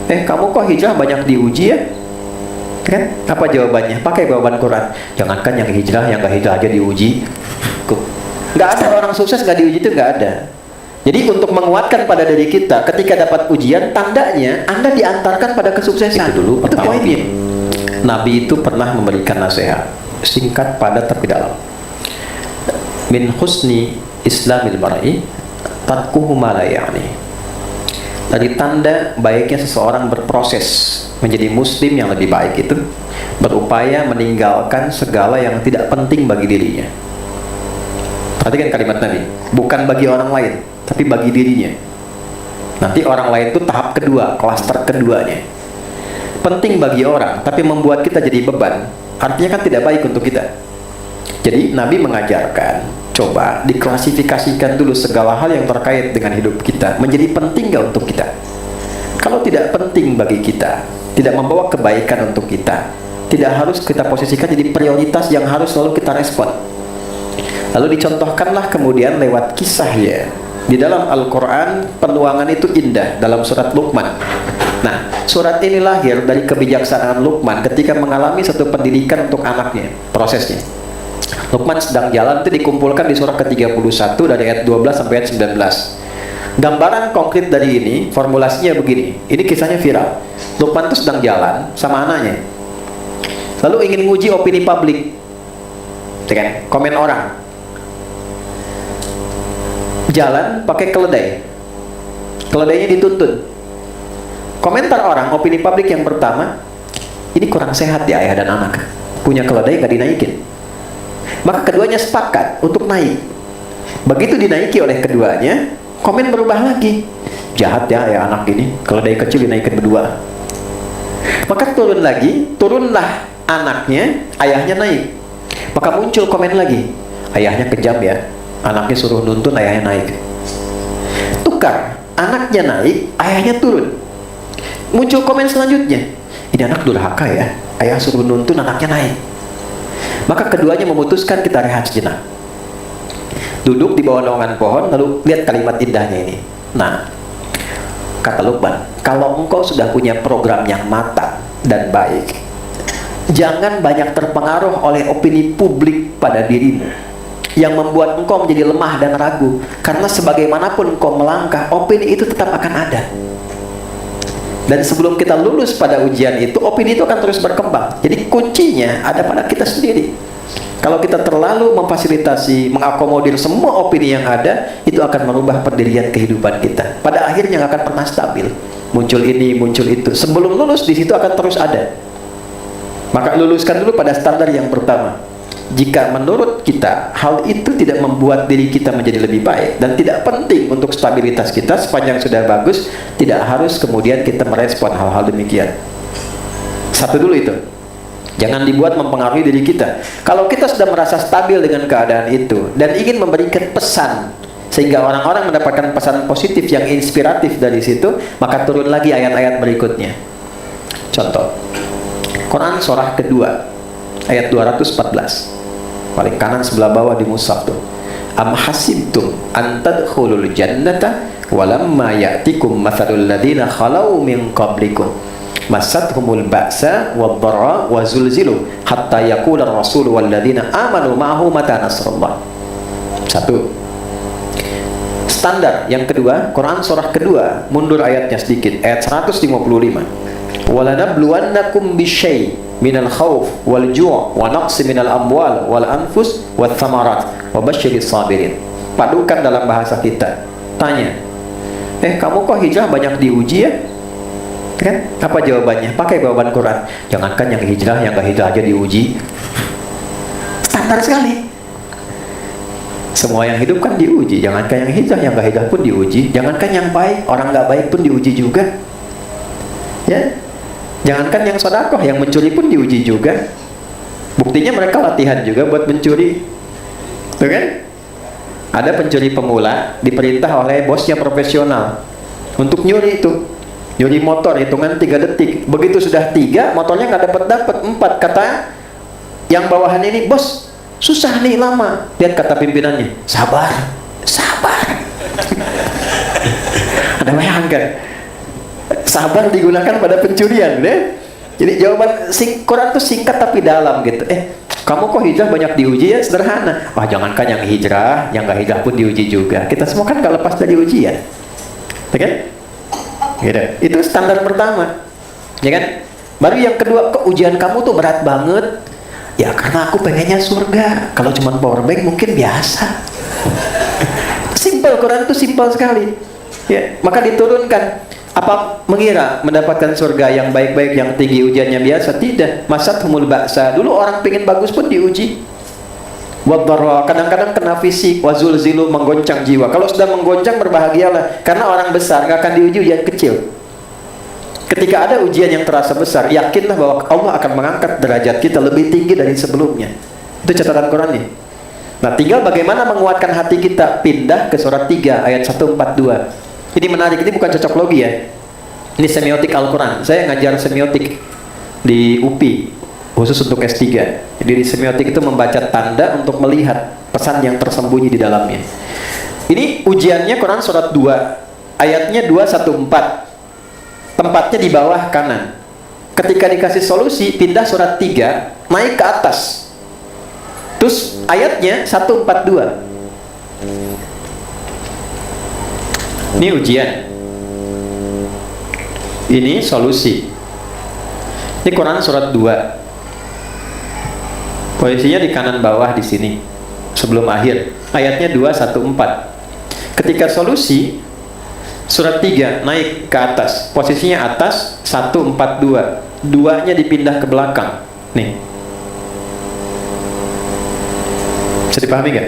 Kamu kok hijrah banyak diuji ya? Kan? Apa jawabannya? Pakai jawaban Quran. Jangankan yang hijrah, yang gak hijrah aja diuji. Nggak ada orang sukses nggak diuji, itu nggak ada. Jadi untuk menguatkan pada diri kita, ketika dapat ujian, tandanya Anda diantarkan pada kesuksesan. Itu dulu, itu poinnya. Nabi itu pernah memberikan nasihat singkat, padat tapi dalam. Min husni islamil mar'i tarkuhu ma la ya'ni. Dari tanda baiknya seseorang berproses menjadi muslim yang lebih baik itu berupaya meninggalkan segala yang tidak penting bagi dirinya. Perhatikan kalimat Nabi, bukan bagi orang lain, tapi bagi dirinya. Nanti orang lain itu tahap kedua, klaster keduanya. Penting bagi orang, tapi membuat kita jadi beban, artinya kan tidak baik untuk kita. Jadi Nabi mengajarkan, coba diklasifikasikan dulu segala hal yang terkait dengan hidup kita, menjadi penting gak untuk kita. Kalau tidak penting bagi kita, tidak membawa kebaikan untuk kita, tidak harus kita posisikan jadi prioritas yang harus selalu kita respon. Lalu dicontohkanlah kemudian lewat kisah ya. Di dalam Al-Quran penuangan itu indah dalam surat Luqman. Nah, surat ini lahir dari kebijaksanaan Luqman ketika mengalami satu pendidikan untuk anaknya, prosesnya. Luqman sedang jalan itu dikumpulkan di surah ke-31 dari ayat 12 sampai ayat 19. Gambaran konkret dari ini, formulasinya begini. Ini kisahnya viral. Luqman itu sedang jalan sama anaknya, lalu ingin nguji opini publik, kan? Komen orang. Jalan pakai keledai, keledainya dituntun. Komentar orang, opini publik yang pertama, ini kurang sehat ya ayah dan anak, punya keledai gak dinaikin. Maka keduanya sepakat untuk naik. Begitu dinaiki oleh keduanya, komen berubah lagi. Jahat ya ayah anak ini, keledai kecil dinaikin berdua. Maka turun lagi, turunlah anaknya, ayahnya naik. Maka muncul komen lagi, ayahnya kejam ya, anaknya suruh nuntun, ayahnya naik. Tukar, anaknya naik, ayahnya turun. Muncul komen selanjutnya, ini anak durhaka ya, ayah suruh nuntun, anaknya naik. Maka keduanya memutuskan kita rehat sejenak, duduk di bawah naungan pohon, lalu lihat kalimat indahnya ini. Nah, kata Luqman, kalau engkau sudah punya program yang matang dan baik, jangan banyak terpengaruh oleh opini publik pada dirimu yang membuat engkau menjadi lemah dan ragu. Karena sebagaimanapun engkau melangkah, opini itu tetap akan ada. Dan sebelum kita lulus pada ujian itu, opini itu akan terus berkembang. Jadi kuncinya ada pada kita sendiri. Kalau kita terlalu memfasilitasi, mengakomodir semua opini yang ada, itu akan merubah pendirian kehidupan kita. Pada akhirnya nggak akan pernah stabil. Muncul ini, muncul itu. Sebelum lulus di situ akan terus ada. Maka luluskan dulu pada standar yang pertama. Jika menurut kita hal itu tidak membuat diri kita menjadi lebih baik dan tidak penting untuk stabilitas kita, sepanjang sudah bagus, tidak harus kemudian kita merespon hal-hal demikian. Satu dulu itu, jangan dibuat mempengaruhi diri kita. Kalau kita sudah merasa stabil dengan keadaan itu dan ingin memberikan pesan sehingga orang-orang mendapatkan pesan positif yang inspiratif dari situ, maka turun lagi ayat-ayat berikutnya. Contoh, Quran surah kedua ayat 214, paling kanan sebelah bawah di mushaf tuh. Am hasibtum an tadkhulul jannata walamma ya'tikum mathalul ladzina khalau min qablikum massatuhumul ba'sa wad-dharra wa zulzilu hatta yaqula ar-rasul wal ladzina amanu ma'ahu mata nasrullah. Satu. Standar yang kedua, Quran surah kedua, mundur ayatnya sedikit, ayat 155. Walanabluwannakum bisyai' minal khawf wal ju' wa naqsi minal amwal wal anfus wat thamarat wa basyiris sabirin. Padukan dalam bahasa kita. Tanya, kamu kok hijrah banyak diuji ya? Kan? Apa jawabannya? Pakai jawaban Quran. Jangankan yang hijrah, yang gak hijrah aja diuji. Standar sekali. Semua yang hidup kan diuji. Jangankan yang hijrah, yang gak hijrah pun diuji. Jangankan yang baik, orang gak baik pun diuji juga. Ya? Jangankan yang sedekah, yang mencuri pun diuji juga. Buktinya mereka latihan juga buat mencuri. Tuh kan? Ada pencuri pemula diperintah oleh bosnya profesional untuk nyuri itu. Nyuri motor, hitungan 3 detik. Begitu sudah 3, motornya nggak dapat 4. Kata yang bawahan ini, bos, susah nih lama. Lihat kata pimpinannya, sabar, sabar. Ada bayangkan? sabar digunakan pada pencurian, deh. Jadi jawaban Quran itu singkat tapi dalam gitu. Kamu kok hijrah banyak diuji ya? Sederhana. Wah, jangankan yang hijrah, yang nggak hijrah pun diuji juga. Kita semua kan nggak lepas dari ujian, ya kan? Gitu. Itu standar pertama, ya kan? Baru yang kedua, kok ujian kamu tuh berat banget? Ya karena aku pengennya surga. Kalau cuma power bank mungkin biasa. Simple, Quran itu simple sekali. Ya, maka diturunkan. Apa mengira mendapatkan surga yang baik-baik, yang tinggi ujiannya biasa? Tidak. Masathumul ba'sa. Dulu orang pengen bagus pun diuji. Wadharra, kadang-kadang kena fisik. Wazulzilu, menggoncang jiwa. Kalau sudah menggoncang, berbahagialah. Karena orang besar nggak akan diuji ujian kecil. Ketika ada ujian yang terasa besar, yakinlah bahwa Allah akan mengangkat derajat kita lebih tinggi dari sebelumnya. Itu catatan Quran nih. Nah, tinggal bagaimana menguatkan hati kita. Pindah ke surat 3 ayat 142. Ini menarik, ini bukan cocok logi ya. Ini semiotik Al-Quran. Saya ngajar semiotik di UPI, khusus untuk S3. Jadi di semiotik itu membaca tanda untuk melihat pesan yang tersembunyi di dalamnya. Ini ujiannya Quran surat 2, ayatnya 214. Tempatnya di bawah kanan. Ketika dikasih solusi, pindah surat 3, naik ke atas. Terus ayatnya 142. Ini ujian, ini solusi. Ini Quran surat 2. Posisinya di kanan bawah di sini, sebelum akhir. Ayatnya 214. Ketika solusi, surat 3 naik ke atas. Posisinya atas 142. Duanya dipindah ke belakang. Nih. Bisa dipahami nggak?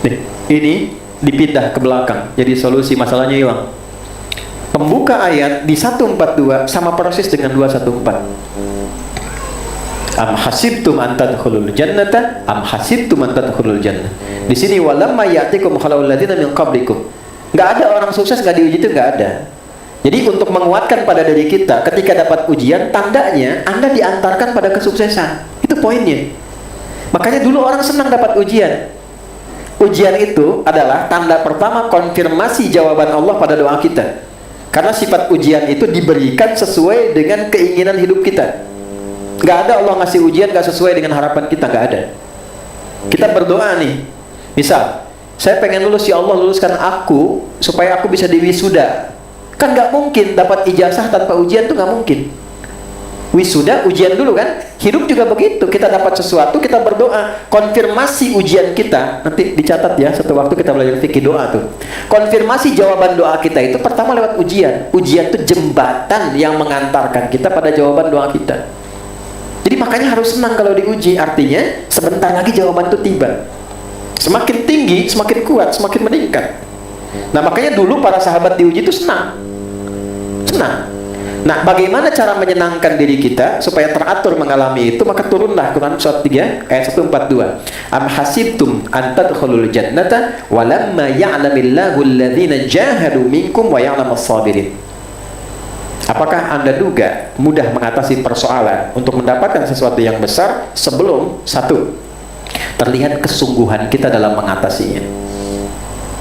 Nih, ini dipindah ke belakang, jadi solusi masalahnya hilang. Pembuka ayat di 142 sama persis dengan 214. Am hasibtum an tadkhulul jannata am hasibtum an tadkhulul jannah. Di sini walamma ya'tikum khalaqul ladzina min qablikum. Enggak ada orang sukses enggak diuji, itu enggak ada. Jadi untuk menguatkan pada diri kita ketika dapat ujian, tandanya Anda diantarkan pada kesuksesan. Itu poinnya. Makanya dulu orang senang dapat ujian. Ujian itu adalah tanda pertama konfirmasi jawaban Allah pada doa kita. Karena sifat ujian itu diberikan sesuai dengan keinginan hidup kita. Gak ada Allah ngasih ujian gak sesuai dengan harapan kita, gak ada. Kita berdoa nih, misal, saya pengen lulus, ya Allah luluskan aku supaya aku bisa diwisuda. Kan gak mungkin dapat ijazah tanpa ujian, tuh gak mungkin. Wisuda, ujian dulu kan? Hidup juga begitu, kita dapat sesuatu, kita berdoa. Konfirmasi ujian kita, nanti dicatat ya, satu waktu kita belajar fikih doa tuh. Konfirmasi jawaban doa kita itu pertama lewat ujian. Ujian itu jembatan yang mengantarkan kita pada jawaban doa kita. Jadi makanya harus senang kalau diuji, artinya sebentar lagi jawaban itu tiba. Semakin tinggi, semakin kuat, semakin meningkat. Nah makanya dulu para sahabat diuji itu senang. Senang. Nah, bagaimana cara menyenangkan diri kita supaya teratur mengalami itu? Maka turunlah Quran surat 3 ayat 142. Am hasibtum an tadkhulul jannata walamma ya'lamillahu alladhina jahadu minkum wa ya'lamas sabirin. Apakah Anda duga mudah mengatasi persoalan untuk mendapatkan sesuatu yang besar sebelum satu, terlihat kesungguhan kita dalam mengatasinya.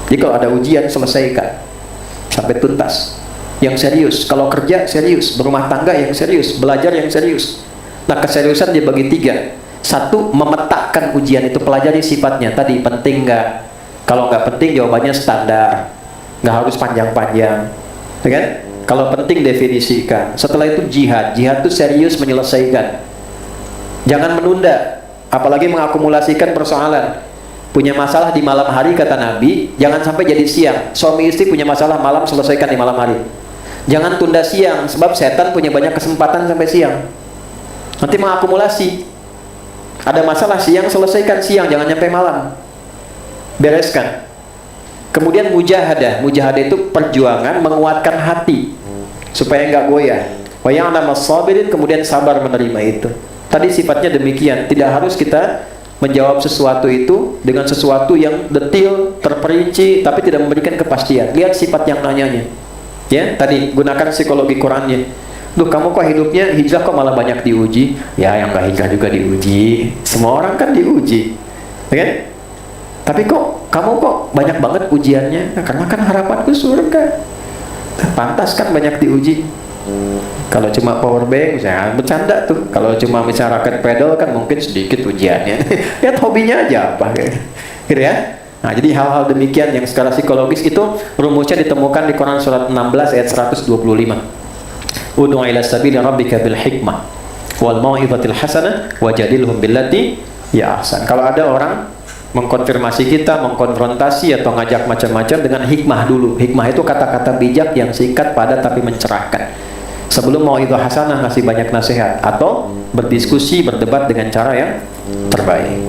Jadi kalau ada ujian, selesaikan sampai tuntas. Yang serius, kalau kerja serius, berumah tangga yang serius, belajar yang serius. Nah, keseriusan dibagi 3. 1, memetakan ujian itu, pelajari sifatnya. Tadi penting nggak? Kalau nggak penting, jawabannya standar, nggak harus panjang-panjang, ya kan? Kalau penting, definisikan. Setelah itu jihad. Jihad itu serius menyelesaikan. Jangan menunda, apalagi mengakumulasikan persoalan. Punya masalah di malam hari, kata Nabi, jangan sampai jadi siang. Suami istri punya masalah malam, selesaikan di malam hari. Jangan tunda siang, sebab setan punya banyak kesempatan sampai siang. Nanti mengakumulasi. Ada masalah siang, selesaikan siang, jangan sampai malam. Bereskan. Kemudian mujahadah. Mujahadah itu perjuangan menguatkan hati supaya nggak goyah. Wa ya'lamas sabirin, kemudian sabar menerima itu. Tadi sifatnya demikian. Tidak harus kita menjawab sesuatu itu dengan sesuatu yang detail, terperinci, tapi tidak memberikan kepastian. Lihat sifat yang nanyanya. Ya, tadi gunakan psikologi Qurannya. Duh, kamu kok hidupnya hijrah kok malah banyak diuji? Ya, yang nggak hijrah juga diuji. Semua orang kan diuji, ya kan? Tapi kok kamu kok banyak banget ujiannya? Nah, karena kan harapanku surga. Pantas kan banyak diuji. Kalau cuma power bank, misalnya bercanda tuh. Kalau cuma misalnya raket pedal kan mungkin sedikit ujiannya. Lihat hobinya aja apa, gitu ya. Nah, jadi hal-hal demikian yang secara psikologis itu rumusnya ditemukan di Quran surat 16 ayat 125. Ud'u ila sabili rabbika bil hikmah wal mau'izatil hasanah wajadilhum billati ya ahsan. Kalau ada orang mengkonfirmasi kita, mengkonfrontasi atau ngajak macam-macam dengan hikmah dulu. Hikmah itu kata-kata bijak yang singkat, padat tapi mencerahkan. Sebelum mau itu hasanah ngasih banyak nasihat atau berdiskusi, berdebat dengan cara yang terbaik.